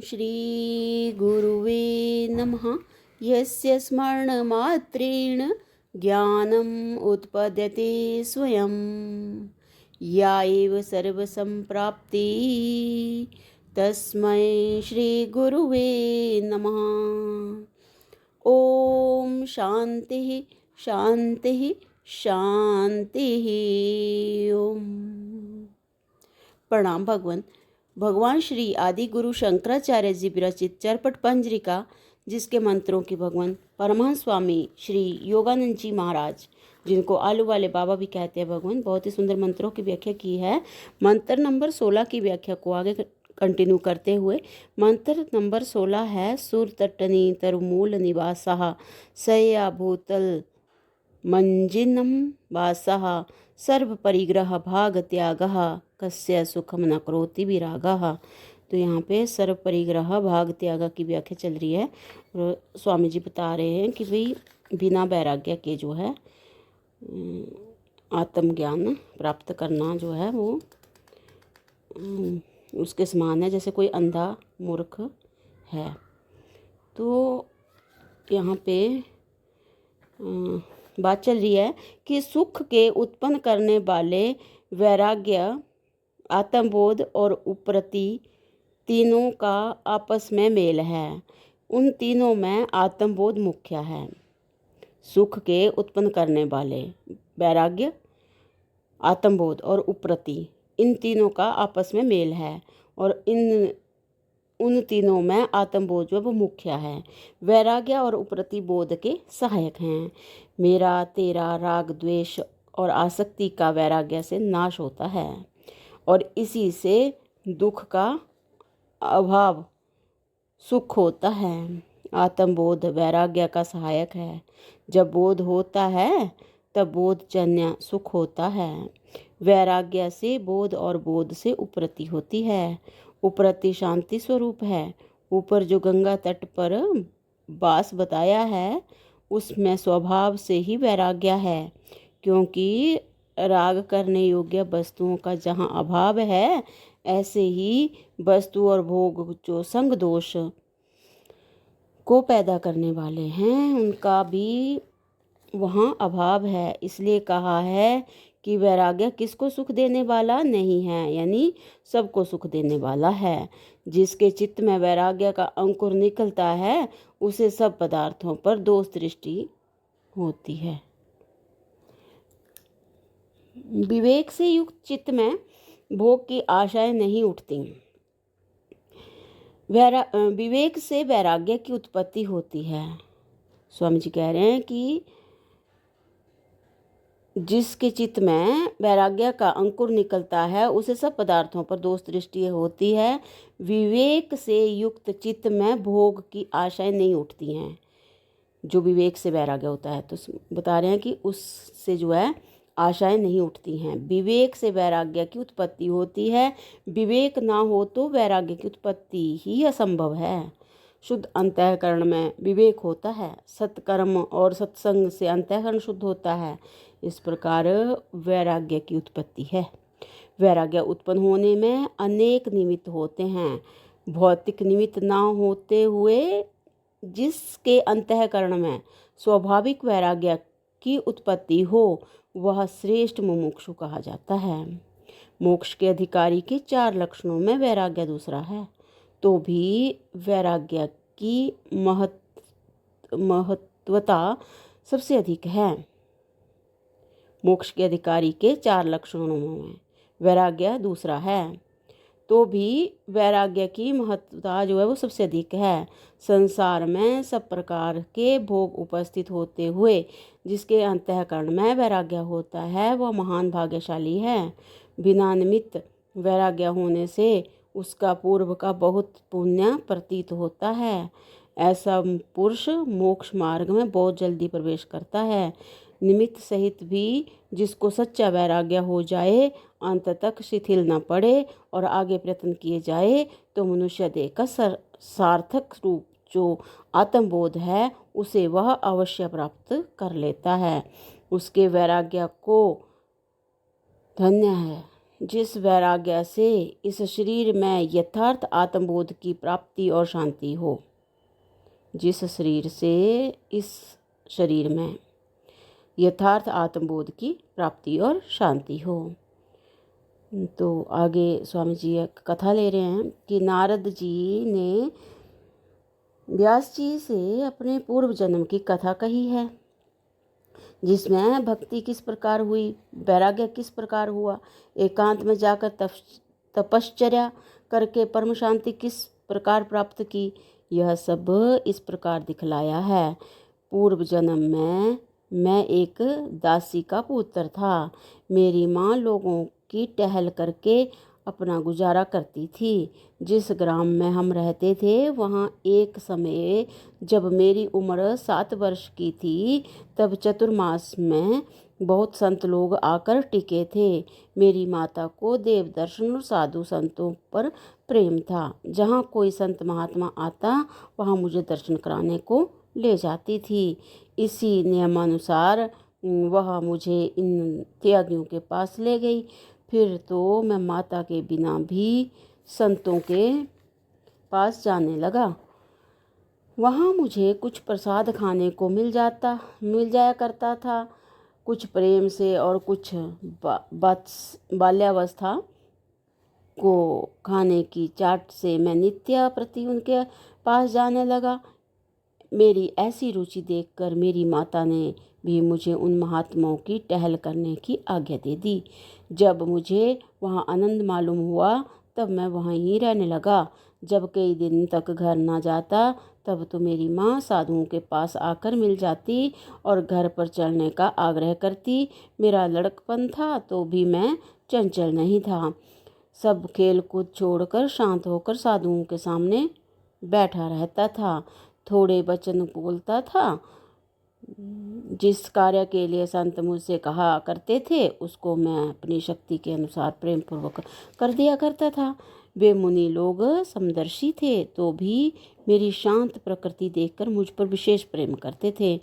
श्रीगुरुवे नमः। यस्य स्मरणमात्रेण ज्ञानम् उत्पद्यते स्वयं, या एव सर्वसम्प्राप्ति तस्मै श्रीगुरुवे नमः। ओम शांति शांति शांति। ओम। प्रणाम भगवान। भगवान श्री आदि गुरु शंकराचार्य जी विरचित चरपट पंजरिका, जिसके मंत्रों की भगवान परमहंस स्वामी श्री योगानंद जी महाराज, जिनको आलू वाले बाबा भी कहते हैं, भगवान बहुत ही सुंदर मंत्रों की व्याख्या की है। मंत्र नंबर 16 की व्याख्या को आगे कंटिन्यू करते हुए मंत्र नंबर 16 है। सुर तटनी तरुमूल निवासः सया भूतल मंजिनम वासः सर्व परिग्रह भाग त्यागः कस्य सुखम न करोति विरागः। तो यहाँ पे सर्व परिग्रह भाग त्याग की व्याख्या चल रही है। और स्वामी जी बता रहे हैं कि भाई बिना वैराग्य के जो है आत्मज्ञान प्राप्त करना जो है वो उसके समान है जैसे कोई अंधा मूर्ख है। तो यहाँ पे बात चल रही है कि सुख के उत्पन्न करने वाले वैराग्य, आत्मबोध और उपरति तीनों का आपस में मेल है। उन तीनों में आत्मबोध मुख्य है। सुख के उत्पन्न करने वाले वैराग्य, आत्मबोध और उपरति, इन तीनों का आपस में मेल है और उन तीनों में आत्मबोध जो वो मुख्य है। वैराग्य और उपरति बोध के सहायक हैं। मेरा तेरा राग द्वेष और आसक्ति का वैराग्य से नाश होता है और इसी से दुख का अभाव सुख होता है। आत्मबोध वैराग्य का सहायक है। जब बोध होता है तब बोधजन्य सुख होता है। वैराग्य से बोध और बोध से उपरति होती है। उपरति शांति स्वरूप है। ऊपर जो गंगा तट पर बास बताया है उसमें स्वभाव से ही वैराग्य है, क्योंकि राग करने योग्य वस्तुओं का जहाँ अभाव है, ऐसे ही वस्तु और भोग जो संग दोष को पैदा करने वाले हैं उनका भी वहाँ अभाव है। इसलिए कहा है कि वैराग्य किसको सुख देने वाला नहीं है, यानी सबको सुख देने वाला है। जिसके चित्त में वैराग्य का अंकुर निकलता है उसे सब पदार्थों पर दोष दृष्टि होती है। विवेक से युक्त चित्त में भोग की आशाएं नहीं उठती। विवेक से वैराग्य की उत्पत्ति होती है। स्वामी जी कह रहे हैं कि जिसके चित्त में वैराग्य का अंकुर निकलता है उसे सब पदार्थों पर दोष दृष्टि होती है। विवेक से युक्त चित्त में भोग की आशाएं नहीं उठती हैं। जो विवेक से वैराग्य होता है, तो बता रहे हैं कि उससे जो है आशाएं नहीं उठती हैं। विवेक से वैराग्य की उत्पत्ति होती है। विवेक ना हो तो वैराग्य की उत्पत्ति ही असंभव है। शुद्ध अंतःकरण में विवेक होता है। सत्कर्म और सत्संग से अंतःकरण शुद्ध होता है। इस प्रकार वैराग्य की उत्पत्ति है। वैराग्य उत्पन्न होने में अनेक निमित्त होते हैं। भौतिक निमित्त ना होते हुए जिसके अंतःकरण में स्वाभाविक वैराग्य की उत्पत्ति हो वह श्रेष्ठ मुमुक्षु कहा जाता है। मोक्ष के अधिकारी के 4 लक्षणों में वैराग्य दूसरा है, तो भी वैराग्य की महत्वता सबसे अधिक है। मोक्ष के अधिकारी के 4 लक्षणों में वैराग्य दूसरा है, तो भी वैराग्य की महत्वता जो है वो सबसे अधिक है। संसार में सब प्रकार के भोग उपस्थित होते हुए जिसके अंतःकरण में वैराग्य होता है वह महान भाग्यशाली है। बिना निमित्त वैराग्य होने से उसका पूर्व का बहुत पुण्य प्रतीत होता है। ऐसा पुरुष मोक्ष मार्ग में बहुत जल्दी प्रवेश करता है। निमित्त सहित भी जिसको सच्चा वैराग्य हो जाए, अंत तक शिथिल न पड़े और आगे प्रयत्न किए जाए तो मनुष्य देह का सार्थक रूप जो आत्मबोध है उसे वह अवश्य प्राप्त कर लेता है। उसके वैराग्य को धन्य है। जिस वैराग्य से इस शरीर में यथार्थ आत्मबोध की प्राप्ति और शांति हो। जिस शरीर से इस शरीर में यथार्थ आत्मबोध की प्राप्ति और शांति हो। तो आगे स्वामी जी एक कथा ले रहे हैं कि नारद जी ने व्यास जी से अपने पूर्व जन्म की कथा कही है, जिसमें भक्ति किस प्रकार हुई, वैराग्य किस प्रकार हुआ, एकांत में जाकर तपश्चर्या करके परम शांति किस प्रकार प्राप्त की, यह सब इस प्रकार दिखलाया है। पूर्व जन्म में मैं एक दासी का पुत्र था। मेरी माँ लोगों की टहल करके अपना गुजारा करती थी। जिस ग्राम में हम रहते थे वहाँ एक समय जब मेरी उम्र 7 वर्ष की थी, तब चतुर्मास में बहुत संत लोग आकर टिके थे। मेरी माता को देव दर्शन और साधु संतों पर प्रेम था। जहाँ कोई संत महात्मा आता वहाँ मुझे दर्शन कराने को ले जाती थी। इसी नियमानुसार वह मुझे इन त्यागियों के पास ले गई। फिर तो मैं माता के बिना भी संतों के पास जाने लगा। वहाँ मुझे कुछ प्रसाद खाने को मिल जाया करता था। कुछ प्रेम से और कुछ बाल्यावस्था को खाने की चाट से मैं नित्य प्रति उनके पास जाने लगा। मेरी ऐसी रुचि देखकर मेरी माता ने भी मुझे उन महात्माओं की टहल करने की आज्ञा दे दी। जब मुझे वहाँ आनंद मालूम हुआ तब मैं वहाँ ही रहने लगा। जब कई दिन तक घर ना जाता तब तो मेरी माँ साधुओं के पास आकर मिल जाती और घर पर चलने का आग्रह करती। मेरा लड़कपन था तो भी मैं चंचल नहीं था। सब खेल कूद छोड़कर शांत होकर साधुओं के सामने बैठा रहता था। थोड़े वचन बोलता था। जिस कार्य के लिए संत मुझसे कहा करते थे उसको मैं अपनी शक्ति के अनुसार प्रेम पूर्वक कर दिया करता था। वे मुनि लोग समदर्शी थे तो भी मेरी शांत प्रकृति देखकर मुझ पर विशेष प्रेम करते थे।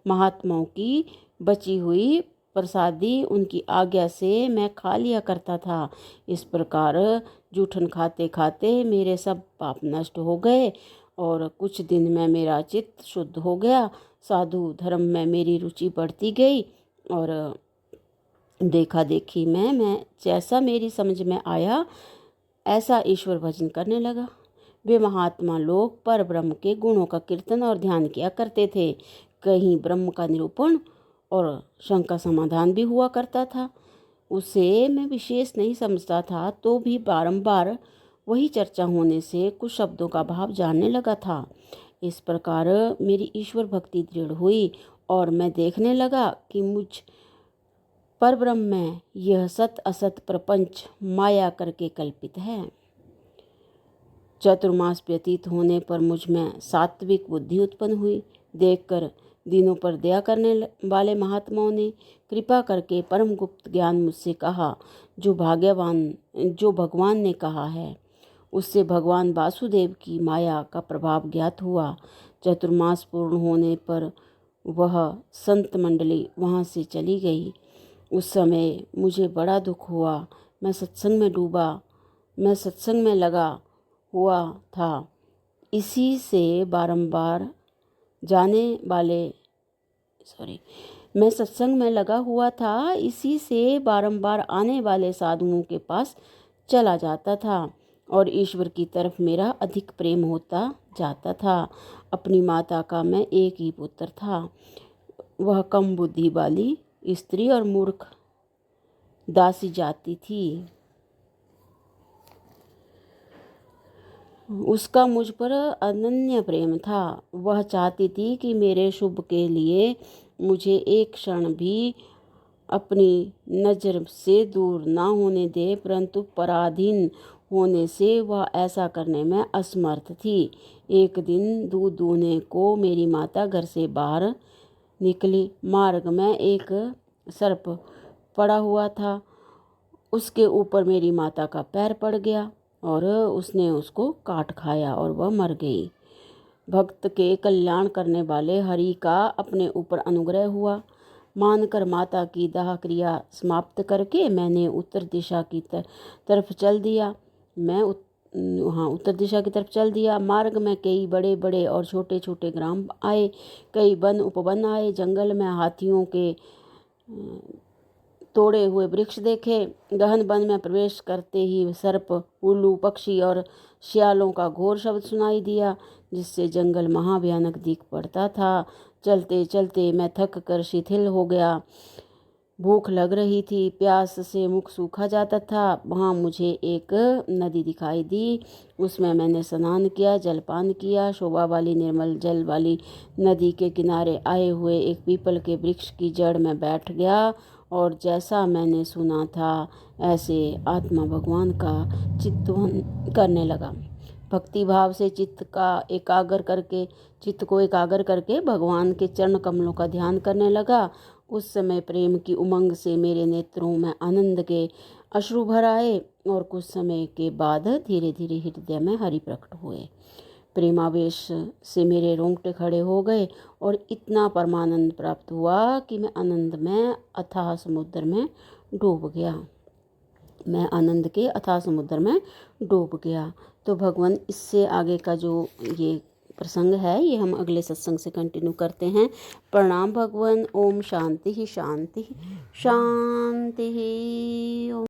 महात्माओं की बची हुई प्रसादी उनकी आज्ञा से मैं खा लिया करता था। इस प्रकार जूठन खाते खाते मेरे सब पाप नष्ट हो गए और कुछ दिन में मेरा चित्त शुद्ध हो गया। साधु धर्म में मेरी रुचि बढ़ती गई और देखा देखी में मैं जैसा मेरी समझ में आया ऐसा ईश्वर भजन करने लगा। वे महात्मा लोग पर ब्रह्म के गुणों का कीर्तन और ध्यान किया करते थे। कहीं ब्रह्म का निरूपण और शंका समाधान भी हुआ करता था। उसे मैं विशेष नहीं समझता था तो भी बारंबार वही चर्चा होने से कुछ शब्दों का भाव जानने लगा था। इस प्रकार मेरी ईश्वर भक्ति दृढ़ हुई और मैं देखने लगा कि मुझ पर ब्रह्म में यह सत असत प्रपंच माया करके कल्पित है। चतुर्मास व्यतीत होने पर मुझ में सात्विक बुद्धि उत्पन्न हुई। देखकर दीनों पर दया करने वाले महात्माओं ने कृपा करके परम गुप्त ज्ञान मुझसे कहा, जो भगवान ने कहा है। उससे भगवान वासुदेव की माया का प्रभाव ज्ञात हुआ। चतुर्मास पूर्ण होने पर वह संत मंडली वहाँ से चली गई। उस समय मुझे बड़ा दुख हुआ। मैं सत्संग में लगा हुआ था। इसी से बारंबार मैं सत्संग में लगा हुआ था। इसी से बारंबार आने वाले साधुओं के पास चला जाता था और ईश्वर की तरफ मेरा अधिक प्रेम होता जाता था। अपनी माता का मैं एक ही पुत्र था। वह कम बुद्धि वाली स्त्री और मूर्ख दासी जाति थी। उसका मुझ पर अनन्य प्रेम था। वह चाहती थी कि मेरे शुभ के लिए मुझे एक क्षण भी अपनी नज़र से दूर ना होने दे, परंतु पराधीन होने से वह ऐसा करने में असमर्थ थी। एक दिन दूध दूहने को मेरी माता घर से बाहर निकली। मार्ग में एक सर्प पड़ा हुआ था। उसके ऊपर मेरी माता का पैर पड़ गया और उसने उसको काट खाया और वह मर गई। भक्त के कल्याण करने वाले हरि का अपने ऊपर अनुग्रह हुआ। मानकर माता की दाह क्रिया समाप्त करके मैंने उत्तर दिशा की तरफ चल दिया। उत्तर दिशा की तरफ चल दिया। मार्ग में कई बड़े बड़े और छोटे छोटे ग्राम आए, कई वन उपवन आए। जंगल में हाथियों के तोड़े हुए वृक्ष देखे। गहन वन में प्रवेश करते ही सर्प, उल्लू, पक्षी और शियालों का घोर शब्द सुनाई दिया, जिससे जंगल महाभयानक दिख पड़ता था। चलते चलते मैं थक कर शिथिल हो गया। भूख लग रही थी, प्यास से मुख सूखा जाता था। वहाँ मुझे एक नदी दिखाई दी। उसमें मैंने स्नान किया, जलपान किया। शोभा वाली निर्मल जल वाली नदी के किनारे आए हुए एक पीपल के वृक्ष की जड़ में बैठ गया और जैसा मैंने सुना था ऐसे आत्मा भगवान का चित्तवन करने लगा। भक्ति भाव से चित्त को एकाग्र करके भगवान के चरण कमलों का ध्यान करने लगा। उस समय प्रेम की उमंग से मेरे नेत्रों में आनंद के अश्रु भर आए और कुछ समय के बाद धीरे धीरे हृदय में हरि प्रकट हुए। प्रेमावेश से मेरे रोंगटे खड़े हो गए और इतना परमानंद प्राप्त हुआ कि मैं आनंद में अथाह समुद्र में डूब गया। तो भगवान, इससे आगे का जो ये प्रसंग है ये हम अगले सत्संग से कंटिन्यू करते हैं। प्रणाम भगवान। ओम शांति ही शांति शांति। ओम।